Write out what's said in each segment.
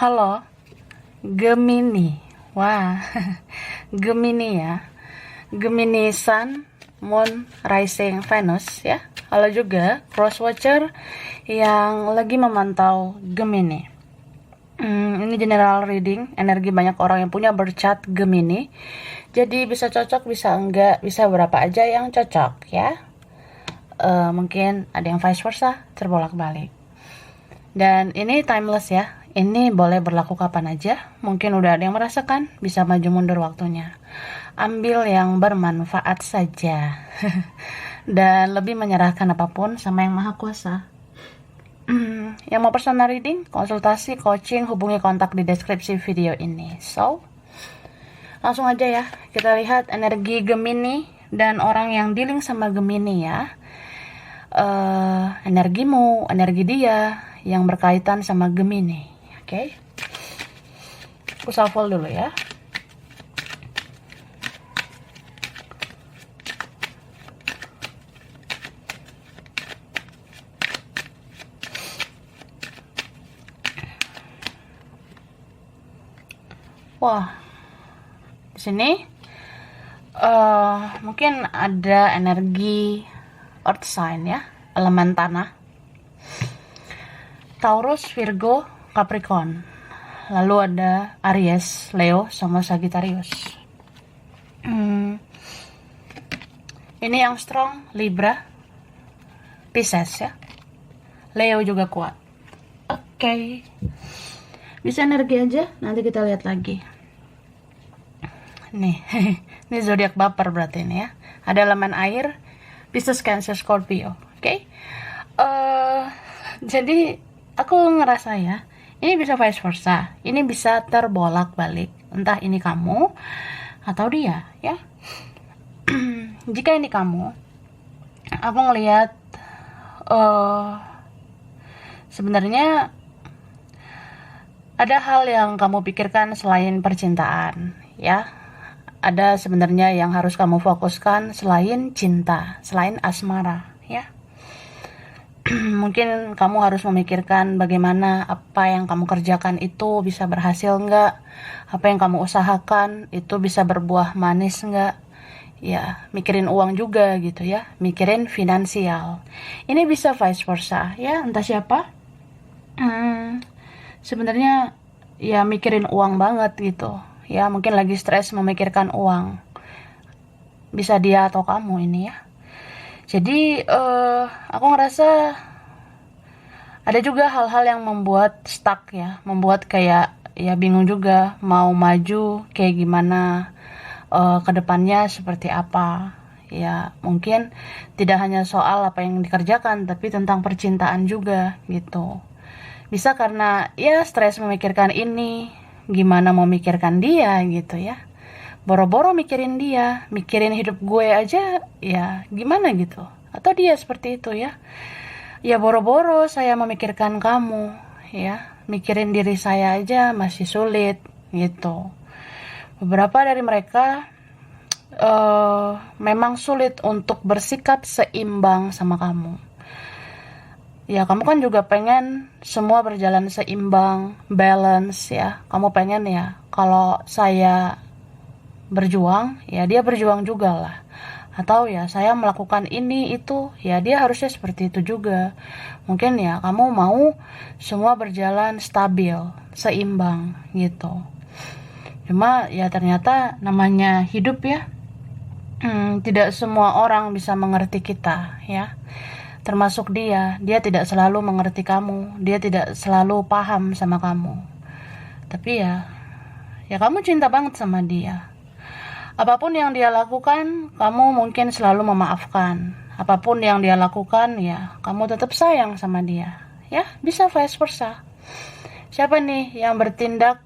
Halo, Gemini. Wah, Gemini ya. Gemini Sun, Moon, Rising, Venus ya. Halo juga cross watcher yang lagi memantau Gemini. Ini general reading, energi banyak orang yang punya bercat Gemini. Jadi bisa cocok, bisa enggak, bisa berapa aja yang cocok ya. Mungkin ada yang vice versa, terbolak-balik. Dan ini timeless ya. Ini boleh berlaku kapan aja. Mungkin udah ada yang merasakan, bisa maju mundur waktunya. Ambil yang bermanfaat saja. Dan lebih menyerahkan apapun sama yang maha kuasa. Yang mau personal reading, konsultasi, coaching, hubungi kontak di deskripsi video ini. So, langsung aja ya. Kita lihat energi Gemini dan orang yang dealing sama Gemini ya. Energimu, energi dia yang berkaitan sama Gemini. Oke. Aku shuffle dulu ya. Wah, di sini mungkin ada energi earth sign ya, elemen tanah. Taurus, Virgo, Capricorn. Lalu ada Aries, Leo, sama Sagittarius. Ini yang strong, Libra, Pisces ya. Leo juga kuat. Oke. Bisa energi aja, nanti kita lihat lagi. Nih, ini zodiak baper berarti ini ya. Ada elemen air, Pisces, Cancer, Scorpio. Oke. Jadi aku ngerasa ya, ini bisa vice versa. Ini bisa terbolak-balik. Entah ini kamu atau dia ya. Jika ini kamu, aku ngelihat sebenarnya ada hal yang kamu pikirkan selain percintaan, ya. Ada sebenarnya yang harus kamu fokuskan selain cinta, selain asmara, ya. Mungkin kamu harus memikirkan bagaimana apa yang kamu kerjakan itu bisa berhasil nggak, apa yang kamu usahakan itu bisa berbuah manis nggak. Ya, mikirin uang juga gitu ya, mikirin finansial. Ini bisa vice versa, ya, entah siapa. Sebenarnya ya mikirin uang banget gitu ya, mungkin lagi stres memikirkan uang, bisa dia atau kamu ini ya. Jadi aku ngerasa ada juga hal-hal yang membuat stuck ya, membuat kayak ya bingung juga mau maju kayak gimana, kedepannya seperti apa ya. Mungkin tidak hanya soal apa yang dikerjakan, tapi tentang percintaan juga gitu. Bisa karena ya stres memikirkan ini, gimana mau mikirkan dia gitu ya. Boro-boro mikirin dia, mikirin hidup gue aja ya gimana gitu. Atau dia seperti itu ya. Ya boro-boro saya memikirkan kamu ya. Mikirin diri saya aja masih sulit gitu. Beberapa dari mereka memang sulit untuk bersikap seimbang sama kamu. Ya kamu kan juga pengen semua berjalan seimbang, balance ya. Kamu pengen ya kalau saya berjuang, ya dia berjuang juga lah. Atau ya saya melakukan ini itu, ya dia harusnya seperti itu juga. Mungkin ya kamu mau semua berjalan stabil, seimbang gitu. Cuma ya ternyata namanya hidup ya, tidak semua orang bisa mengerti kita ya. Termasuk dia tidak selalu mengerti kamu, dia tidak selalu paham sama kamu. Tapi ya kamu cinta banget sama dia. Apapun yang dia lakukan, kamu mungkin selalu memaafkan. Apapun yang dia lakukan, ya kamu tetap sayang sama dia. Ya, bisa vice versa. Siapa nih yang bertindak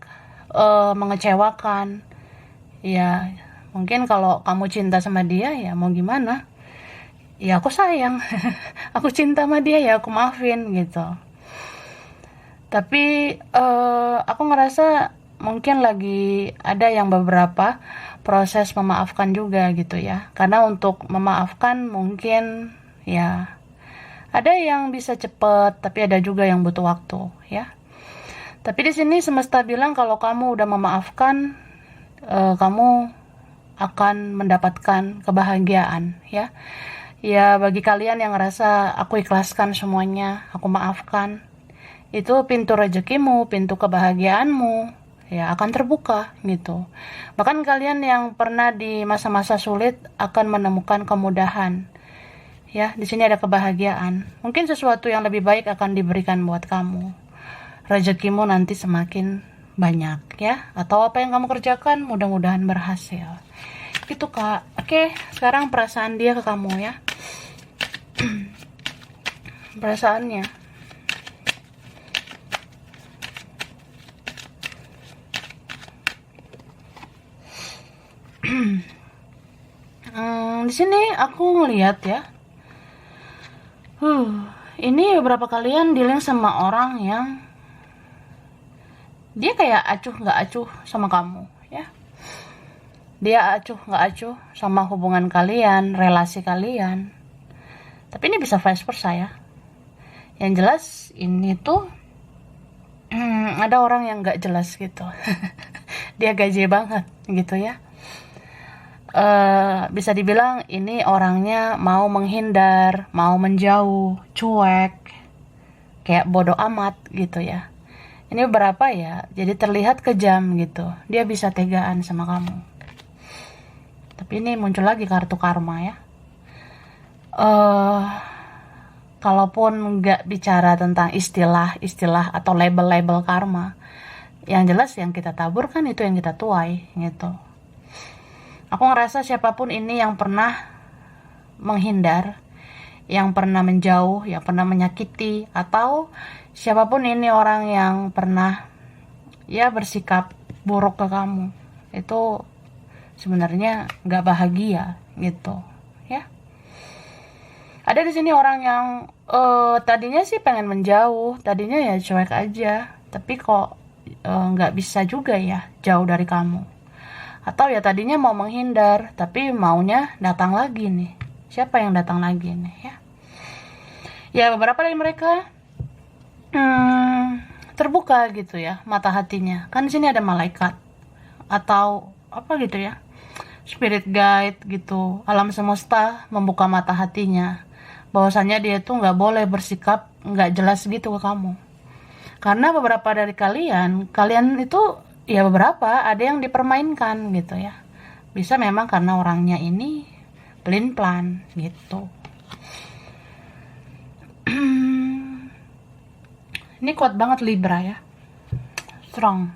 mengecewakan? Ya, mungkin kalau kamu cinta sama dia, ya mau gimana? Ya aku sayang, aku cinta sama dia, ya aku maafin gitu. Tapi aku ngerasa mungkin lagi ada yang beberapa proses memaafkan juga gitu ya. Karena untuk memaafkan mungkin ya ada yang bisa cepet, tapi ada juga yang butuh waktu ya. Tapi di sini semesta bilang kalau kamu udah memaafkan, kamu akan mendapatkan kebahagiaan, ya. Ya, bagi kalian yang ngerasa aku ikhlaskan semuanya, aku maafkan, itu pintu rezekimu, pintu kebahagiaanmu, ya akan terbuka gitu. Bahkan kalian yang pernah di masa-masa sulit akan menemukan kemudahan. Ya, di sini ada kebahagiaan. Mungkin sesuatu yang lebih baik akan diberikan buat kamu. Rezekimu nanti semakin banyak ya. Atau apa yang kamu kerjakan mudah-mudahan berhasil. Gitu Kak. Oke, sekarang perasaan dia ke kamu ya. Perasaannya. Di sini aku ngelihat ya. Ini beberapa kalian dealing sama orang yang dia kayak acuh nggak acuh sama kamu ya. Dia acuh nggak acuh sama hubungan kalian, relasi kalian. Tapi ini bisa vice versa ya. Yang jelas ini tuh ada orang yang nggak jelas gitu. Dia gaje banget gitu ya. Bisa dibilang ini orangnya mau menghindar, mau menjauh, cuek, kayak bodoh amat gitu ya. Ini berapa ya, jadi terlihat kejam gitu. Dia bisa tegaan sama kamu. Tapi ini muncul lagi kartu karma ya. Kalaupun nggak bicara tentang istilah-istilah atau label-label karma, yang jelas yang kita taburkan itu yang kita tuai gitu. Aku ngerasa siapapun ini yang pernah menghindar, yang pernah menjauh, yang pernah menyakiti, atau siapapun ini orang yang pernah ya bersikap buruk ke kamu, itu sebenarnya nggak bahagia gitu ya. Ada di sini orang yang tadinya sih pengen menjauh, tadinya ya cuek aja, tapi kok nggak bisa juga ya jauh dari kamu. Atau ya tadinya mau menghindar, tapi maunya datang lagi nih. Siapa yang datang lagi nih ya? Ya beberapa dari mereka terbuka gitu ya mata hatinya. Kan di sini ada malaikat atau apa gitu ya, spirit guide gitu. Alam semesta membuka mata hatinya. Bahwasanya dia tuh nggak boleh bersikap nggak jelas gitu ke kamu. Karena beberapa dari kalian itu ya beberapa ada yang dipermainkan gitu ya. Bisa memang karena orangnya ini pelin-pelan gitu. Ini kuat banget Libra ya. Strong.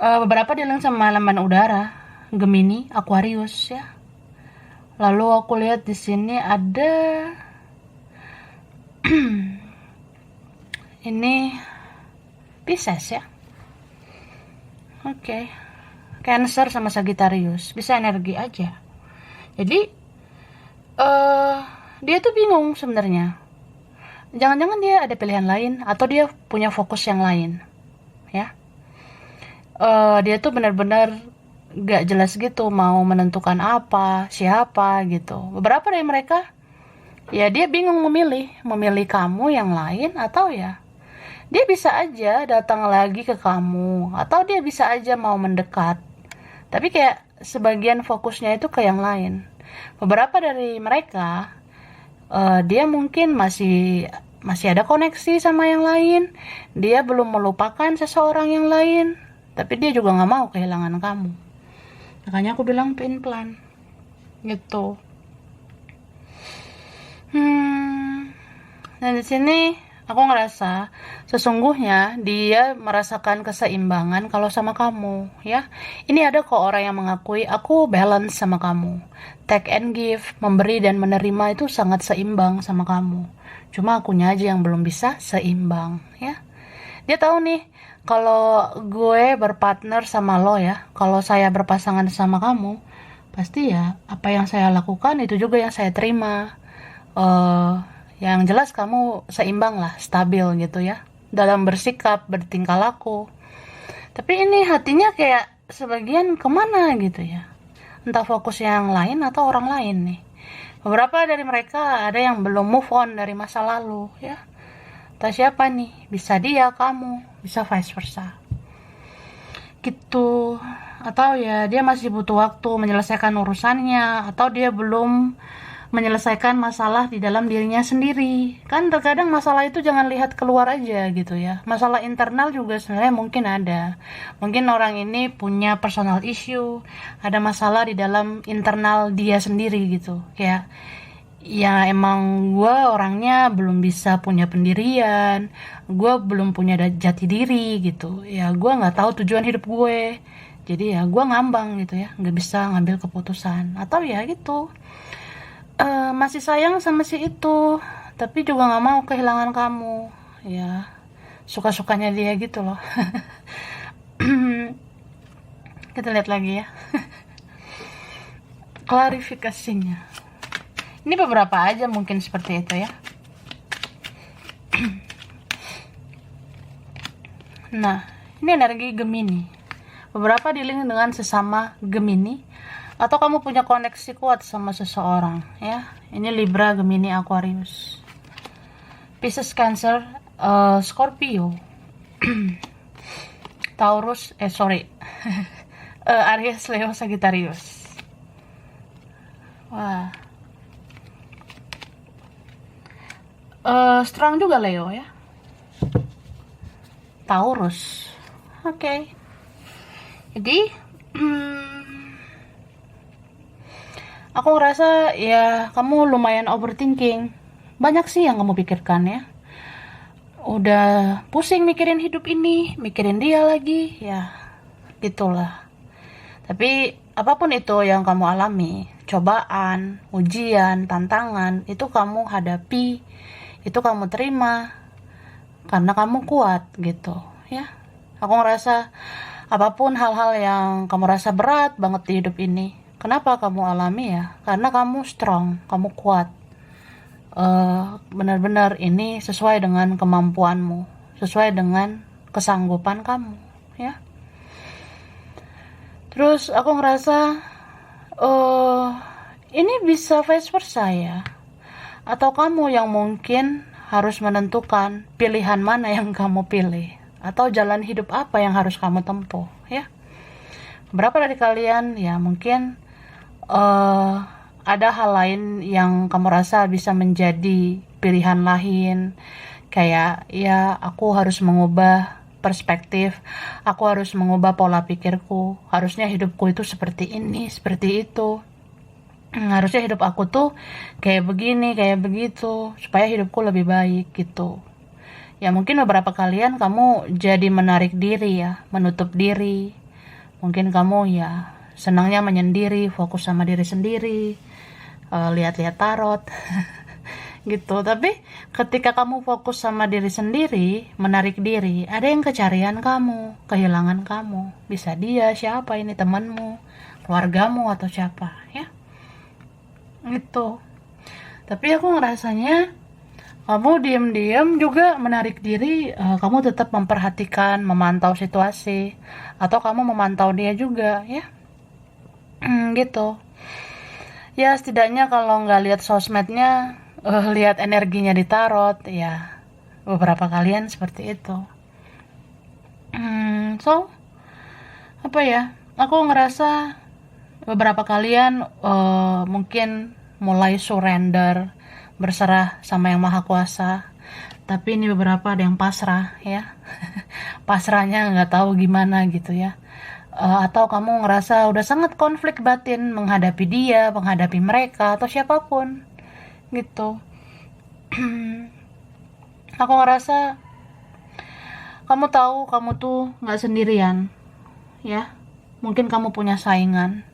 Beberapa dealing sama elemen udara, Gemini, Aquarius ya. Lalu aku lihat di sini ada ini Pisces ya. Oke. Cancer sama Sagittarius, bisa energi aja. Jadi dia tuh bingung sebenarnya. Jangan-jangan dia ada pilihan lain atau dia punya fokus yang lain. Ya. Dia tuh benar-benar gak jelas gitu mau menentukan apa, siapa gitu. Beberapa dari mereka ya dia bingung memilih kamu yang lain atau ya dia bisa aja datang lagi ke kamu atau dia bisa aja mau mendekat. Tapi kayak sebagian fokusnya itu ke yang lain. Beberapa dari mereka dia mungkin masih ada koneksi sama yang lain. Dia belum melupakan seseorang yang lain, tapi dia juga nggak mau kehilangan kamu. Makanya aku bilang pelan-pelan gitu. Dan di sini aku ngerasa sesungguhnya dia merasakan keseimbangan kalau sama kamu ya. Ini ada kok orang yang mengakui aku balance sama kamu. Take and give, memberi dan menerima itu sangat seimbang sama kamu. Cuma akunya aja yang belum bisa seimbang ya. Dia tahu nih kalau gue berpartner sama lo ya, kalau saya berpasangan sama kamu, pasti ya apa yang saya lakukan itu juga yang saya terima. Yang jelas kamu seimbang lah, stabil gitu ya dalam bersikap, bertingkah laku. Tapi ini hatinya kayak sebagian kemana gitu ya, entah fokus yang lain atau orang lain nih. Beberapa dari mereka ada yang belum move on dari masa lalu ya. Entah siapa nih, bisa dia, kamu, bisa vice versa gitu. Atau ya dia masih butuh waktu menyelesaikan urusannya, atau dia belum menyelesaikan masalah di dalam dirinya sendiri. Kan terkadang masalah itu jangan lihat keluar aja gitu ya, masalah internal juga sebenarnya mungkin ada. Mungkin orang ini punya personal issue, ada masalah di dalam internal dia sendiri gitu. Kayak ya emang gue orangnya belum bisa punya pendirian, gue belum punya jati diri gitu ya, gue nggak tahu tujuan hidup gue, jadi ya gue ngambang gitu ya, nggak bisa ngambil keputusan. Atau ya gitu, masih sayang sama si itu tapi juga nggak mau kehilangan kamu, ya suka-sukanya dia gitu loh. Kita lihat lagi ya klarifikasinya. Ini beberapa aja mungkin seperti itu ya. Nah, ini energi Gemini. Beberapa dealing dengan sesama Gemini, atau kamu punya koneksi kuat sama seseorang ya. Ini Libra, Gemini, Aquarius, Pisces, Cancer, Scorpio, Taurus, Aries, Leo, Sagittarius. Wah, strong juga Leo ya. Taurus, oke. Jadi aku ngerasa ya kamu lumayan overthinking. Banyak sih yang kamu pikirkan ya. Udah pusing mikirin hidup ini, mikirin dia lagi, ya gitulah. Tapi apapun itu yang kamu alami, cobaan, ujian, tantangan, itu kamu hadapi, itu kamu terima, karena kamu kuat gitu ya. Aku ngerasa apapun hal-hal yang kamu rasa berat banget di hidup ini, kenapa kamu alami ya, karena kamu strong, kamu kuat. Benar-benar ini sesuai dengan kemampuanmu, sesuai dengan kesanggupan kamu ya. Terus aku ngerasa ini bisa vice versa ya, atau kamu yang mungkin harus menentukan pilihan mana yang kamu pilih, atau jalan hidup apa yang harus kamu tempuh ya. Beberapa dari kalian ya mungkin ada hal lain yang kamu rasa bisa menjadi pilihan lain, kayak ya aku harus mengubah perspektif, aku harus mengubah pola pikirku, harusnya hidupku itu seperti ini, seperti itu, harusnya hidup aku tuh kayak begini, kayak begitu, supaya hidupku lebih baik gitu. Ya mungkin beberapa kalian kamu jadi menarik diri ya, menutup diri. Mungkin kamu ya senangnya menyendiri, fokus sama diri sendiri, lihat-lihat tarot gitu. Tapi ketika kamu fokus sama diri sendiri, menarik diri, ada yang kecarian kamu, kehilangan kamu. Bisa dia, siapa ini, temanmu, keluargamu, atau siapa ya gitu. Tapi aku ngerasanya kamu diam-diam juga menarik diri, kamu tetap memperhatikan, memantau situasi, atau kamu memantau dia juga ya. Gitu ya. Setidaknya kalau nggak lihat sosmednya, lihat energinya di tarot ya, beberapa kalian seperti itu. So apa ya, aku ngerasa beberapa kalian mungkin mulai surrender, berserah sama yang maha kuasa. Tapi ini beberapa ada yang pasrah ya. Pasrahnya nggak tahu gimana gitu ya. Atau kamu ngerasa udah sangat konflik batin menghadapi dia, menghadapi mereka, atau siapapun gitu. Aku ngerasa kamu tahu kamu tuh nggak sendirian ya. Mungkin kamu punya saingan.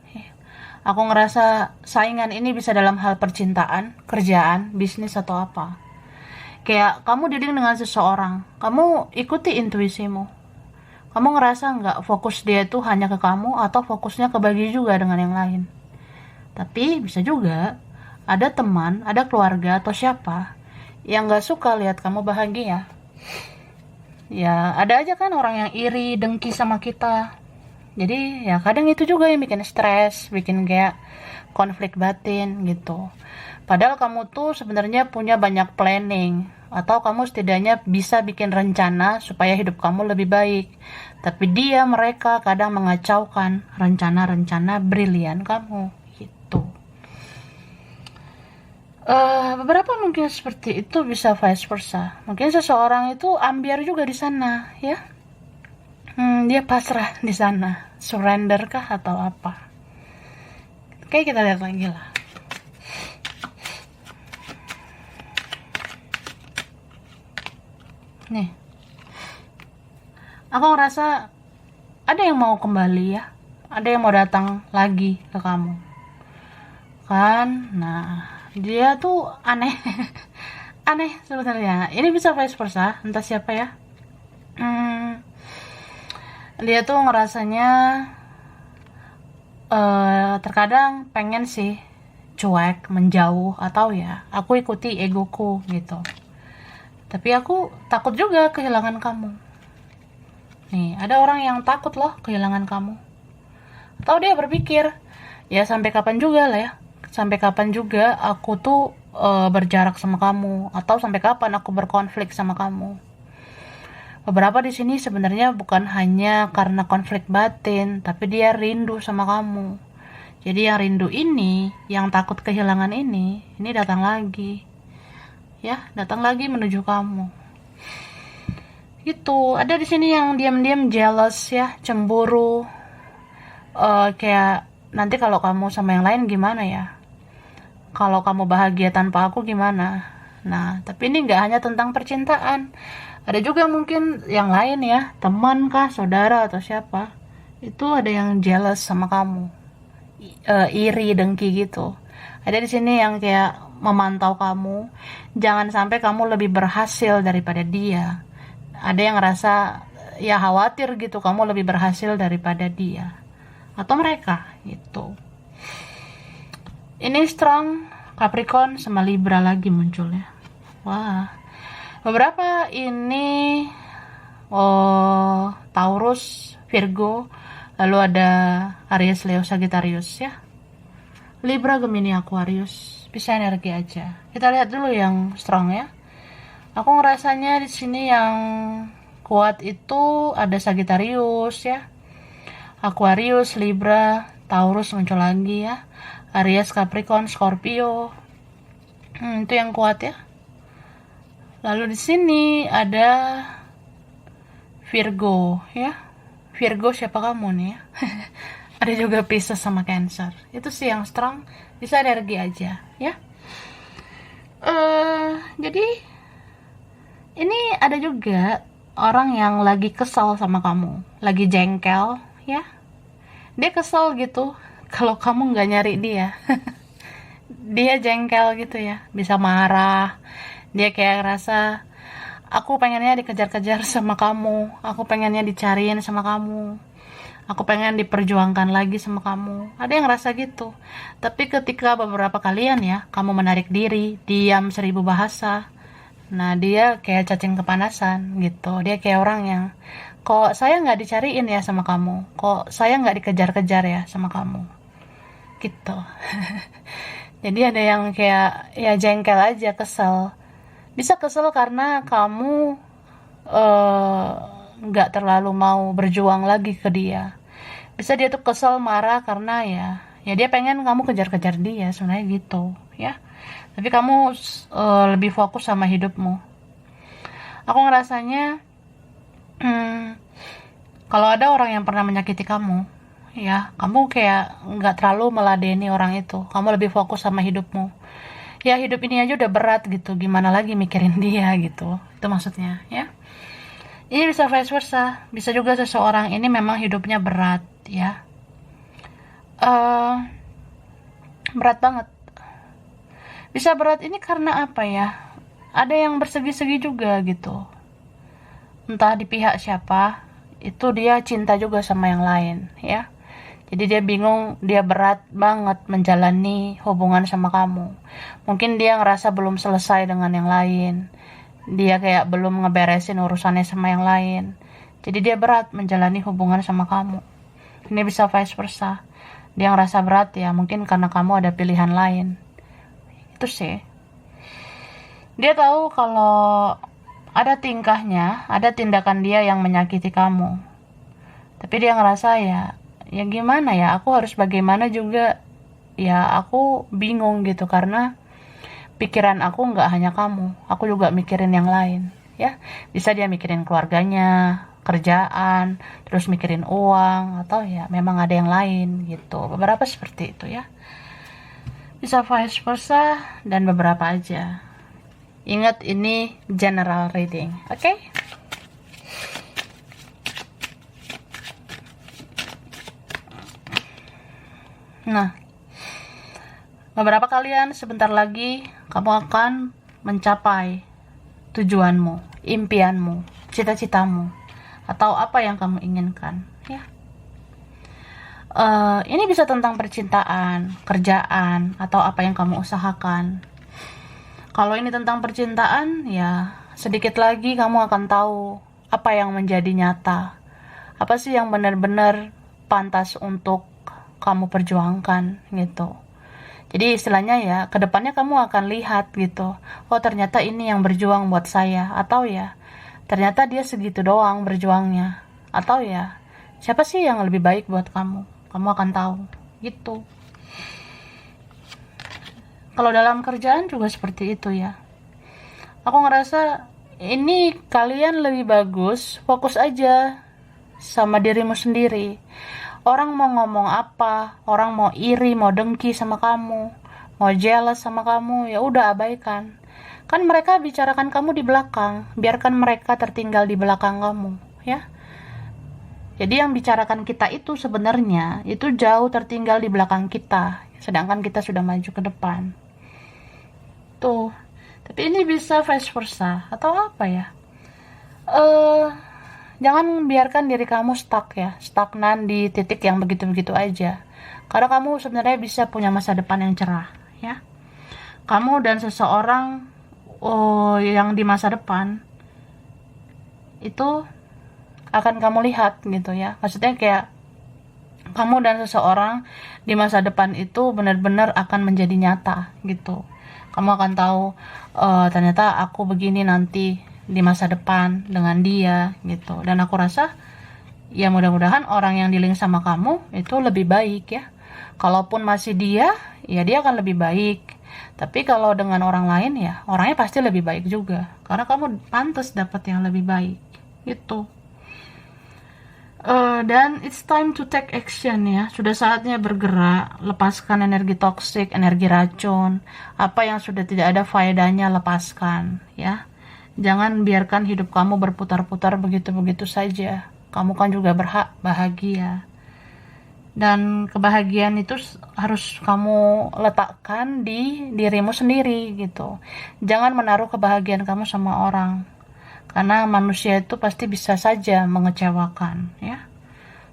Aku ngerasa saingan ini bisa dalam hal percintaan, kerjaan, bisnis, atau apa. Kayak kamu dealing dengan seseorang, kamu ikuti intuisimu. Kamu ngerasa nggak fokus dia tuh hanya ke kamu, atau fokusnya kebagi juga dengan yang lain. Tapi bisa juga ada teman, ada keluarga, atau siapa yang nggak suka lihat kamu bahagia. Ya ada aja kan orang yang iri, dengki sama kita. Jadi ya kadang itu juga yang bikin stres, bikin kayak konflik batin gitu. Padahal kamu tuh sebenarnya punya banyak planning, atau kamu setidaknya bisa bikin rencana supaya hidup kamu lebih baik. Tapi mereka kadang mengacaukan rencana-rencana brilian kamu gitu. Beberapa mungkin seperti itu, bisa vice versa. Mungkin seseorang itu ambiar juga di sana, ya. Dia pasrah di sana, surrender kah atau apa? Oke, kita lihat lagi lah. Nih, aku ngerasa ada yang mau kembali ya, ada yang mau datang lagi ke kamu, kan? Nah, dia tuh aneh, aneh sebenarnya. Ini bisa vice versa, entah siapa ya. Dia tuh ngerasanya terkadang pengen sih cuek, menjauh, atau ya aku ikuti egoku gitu. Tapi aku takut juga kehilangan kamu. Nih, ada orang yang takut loh kehilangan kamu. Atau dia berpikir, ya sampai kapan juga lah ya. Sampai kapan juga aku tuh berjarak sama kamu, atau sampai kapan aku berkonflik sama kamu. Beberapa di sini sebenarnya bukan hanya karena konflik batin, tapi dia rindu sama kamu. Jadi yang rindu ini, yang takut kehilangan ini datang lagi. Ya, datang lagi menuju kamu. Itu ada di sini yang diam-diam jealous ya, cemburu. Kayak nanti kalau kamu sama yang lain gimana ya? Kalau kamu bahagia tanpa aku gimana? Nah, tapi ini nggak hanya tentang percintaan. Ada juga mungkin yang lain ya, teman kah, saudara atau siapa. Itu ada yang jealous sama kamu. Iri, dengki gitu. Ada di sini yang kayak memantau kamu. Jangan sampai kamu lebih berhasil daripada dia. Ada yang ngerasa ya khawatir gitu kamu lebih berhasil daripada dia atau mereka gitu. Ini strong Capricorn sama Libra lagi munculnya. Wah, beberapa ini Taurus, Virgo, lalu ada Aries, Leo, Sagittarius ya. Libra, Gemini, Aquarius, bisa energi aja. Kita lihat dulu yang strong ya. Aku ngerasanya di sini yang kuat itu ada Sagittarius ya, Aquarius, Libra, Taurus muncul lagi ya, Aries, Capricorn, Scorpio. Itu yang kuat ya. Lalu di sini ada Virgo ya. Virgo siapa kamu nih ya? Ada juga Pisces sama Cancer. Itu sih yang strong, bisa energi aja ya. Jadi ini ada juga orang yang lagi kesal sama kamu, lagi jengkel ya. Dia kesal gitu kalau kamu nggak nyari dia. Dia jengkel gitu ya, bisa marah. Dia kayak ngerasa, aku pengennya dikejar-kejar sama kamu, aku pengennya dicariin sama kamu, aku pengen diperjuangkan lagi sama kamu. Ada yang ngerasa gitu. Tapi ketika beberapa kalian ya, kamu menarik diri, diam 1000 bahasa, nah dia kayak cacing kepanasan gitu. Dia kayak orang yang, kok saya nggak dicariin ya sama kamu, kok saya nggak dikejar-kejar ya sama kamu gitu. Jadi ada yang kayak ya jengkel aja, kesel. Bisa kesel karena kamu nggak terlalu mau berjuang lagi ke dia. Bisa dia tuh kesel, marah karena ya dia pengen kamu kejar-kejar dia sebenarnya gitu ya. Tapi kamu lebih fokus sama hidupmu. Aku ngerasanya kalau ada orang yang pernah menyakiti kamu, ya kamu kayak nggak terlalu meladeni orang itu. Kamu lebih fokus sama hidupmu. Ya hidup ini aja udah berat gitu, gimana lagi mikirin dia gitu. Itu maksudnya ya. Ini bisa vice versa. Bisa juga seseorang ini memang hidupnya berat ya. Berat banget. Bisa berat ini karena apa ya? Ada yang bersegi-segi juga gitu. Entah di pihak siapa, itu dia cinta juga sama yang lain ya. Jadi dia bingung, dia berat banget menjalani hubungan sama kamu. Mungkin dia ngerasa belum selesai dengan yang lain. Dia kayak belum ngeberesin urusannya sama yang lain. Jadi dia berat menjalani hubungan sama kamu. Ini bisa vice versa. Dia ngerasa berat ya, mungkin karena kamu ada pilihan lain. Itu sih. Dia tahu kalau ada tingkahnya, ada tindakan dia yang menyakiti kamu. Tapi dia ngerasa ya gimana ya, aku harus bagaimana juga. Ya aku bingung gitu karena pikiran aku nggak hanya kamu, aku juga mikirin yang lain. Ya, bisa dia mikirin keluarganya, kerjaan, terus mikirin uang, atau ya memang ada yang lain gitu. Beberapa seperti itu ya. Bisa vice versa dan beberapa aja. Ingat ini general reading, oke? Nah, beberapa kalian sebentar lagi kamu akan mencapai tujuanmu, impianmu, cita-citamu, atau apa yang kamu inginkan. Ya, ini bisa tentang percintaan, kerjaan, atau apa yang kamu usahakan. Kalau ini tentang percintaan, ya sedikit lagi kamu akan tahu apa yang menjadi nyata. Apa sih yang benar-benar pantas untuk kamu perjuangkan gitu. Jadi istilahnya ya, kedepannya kamu akan lihat gitu. Oh ternyata ini yang berjuang buat saya. Atau ya, ternyata dia segitu doang berjuangnya. Atau ya, siapa sih yang lebih baik buat kamu? Kamu akan tahu. Gitu. Kalau dalam kerjaan juga seperti itu ya. Aku ngerasa ini kalian lebih bagus fokus aja sama dirimu sendiri. Orang mau ngomong apa, orang mau iri, mau dengki sama kamu, mau jealous sama kamu, ya udah abaikan. Kan mereka bicarakan kamu di belakang, biarkan mereka tertinggal di belakang kamu, ya. Jadi yang bicarakan kita itu sebenarnya itu jauh tertinggal di belakang kita, sedangkan kita sudah maju ke depan. Tuh. Tapi ini bisa vice versa atau apa ya? Eh Jangan biarkan diri kamu stuck ya, stagnan di titik yang begitu-begitu aja. Karena kamu sebenarnya bisa punya masa depan yang cerah, ya. Kamu dan seseorang yang di masa depan itu akan kamu lihat gitu ya. Maksudnya kayak kamu dan seseorang di masa depan itu benar-benar akan menjadi nyata gitu. Kamu akan tahu ternyata aku begini nanti di masa depan dengan dia gitu. Dan aku rasa ya mudah-mudahan orang yang di link sama kamu itu lebih baik ya. Kalaupun masih dia, ya dia akan lebih baik. Tapi kalau dengan orang lain ya orangnya pasti lebih baik juga. Karena kamu pantas dapat yang lebih baik gitu. Dan it's time to take action ya. Sudah saatnya bergerak, lepaskan energi toksik, energi racun, apa yang sudah tidak ada faedahnya lepaskan ya. Jangan biarkan hidup kamu berputar-putar begitu-begitu saja. Kamu kan juga berhak bahagia. Dan kebahagiaan itu harus kamu letakkan di dirimu sendiri gitu. Jangan menaruh kebahagiaan kamu sama orang. Karena manusia itu pasti bisa saja mengecewakan ya.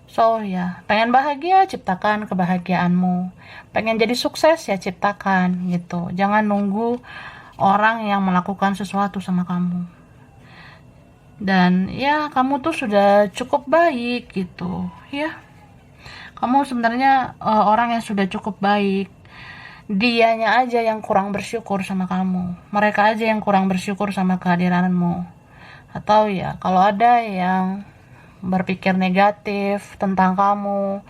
So ya, pengen bahagia ciptakan kebahagiaanmu. Pengen jadi sukses ya ciptakan gitu. Jangan nunggu orang yang melakukan sesuatu sama kamu. Dan ya kamu tuh sudah cukup baik gitu ya. Kamu sebenarnya orang yang sudah cukup baik. Dianya aja yang kurang bersyukur sama kamu. Mereka aja yang kurang bersyukur sama kehadiranmu. Atau ya kalau ada yang berpikir negatif tentang kamu,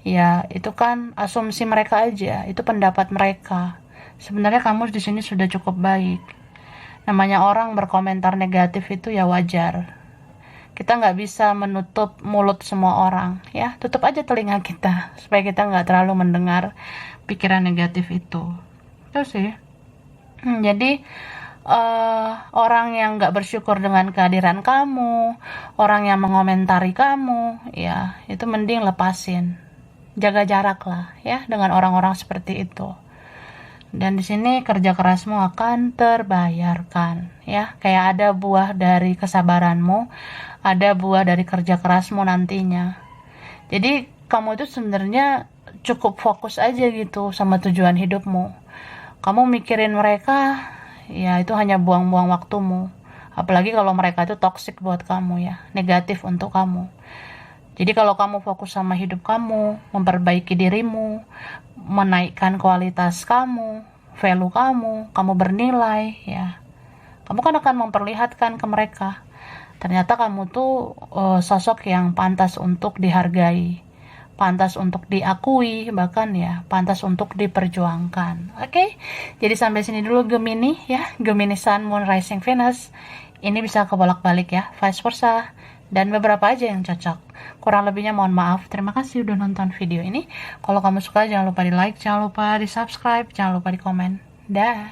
ya itu kan asumsi mereka aja, itu pendapat mereka. Sebenarnya kamu di sini sudah cukup baik. Namanya orang berkomentar negatif itu ya wajar. Kita nggak bisa menutup mulut semua orang, ya. Tutup aja telinga kita supaya kita nggak terlalu mendengar pikiran negatif itu. Itu sih. Jadi orang yang nggak bersyukur dengan kehadiran kamu, orang yang mengomentari kamu, ya itu mending lepasin. Jaga jarak lah ya dengan orang-orang seperti itu. Dan di sini kerja kerasmu akan terbayarkan ya. Kayak ada buah dari kesabaranmu, ada buah dari kerja kerasmu nantinya. Jadi kamu itu sebenarnya cukup fokus aja gitu sama tujuan hidupmu. Kamu mikirin mereka, ya itu hanya buang-buang waktumu. Apalagi kalau mereka itu toksik buat kamu ya, negatif untuk kamu. Jadi kalau kamu fokus sama hidup kamu, memperbaiki dirimu, menaikkan kualitas kamu, value kamu, kamu bernilai ya. Kamu kan akan memperlihatkan ke mereka, ternyata kamu tuh sosok yang pantas untuk dihargai, pantas untuk diakui, bahkan ya pantas untuk diperjuangkan. Oke, jadi sampai sini dulu Gemini ya, Gemini Sun, Moon, Rising, Venus. Ini bisa kebolak-balik ya, vice versa. Dan beberapa aja yang cocok. Kurang lebihnya mohon maaf. Terima kasih udah nonton video ini. Kalau kamu suka jangan lupa di like, jangan lupa di subscribe, jangan lupa di komen. Dah.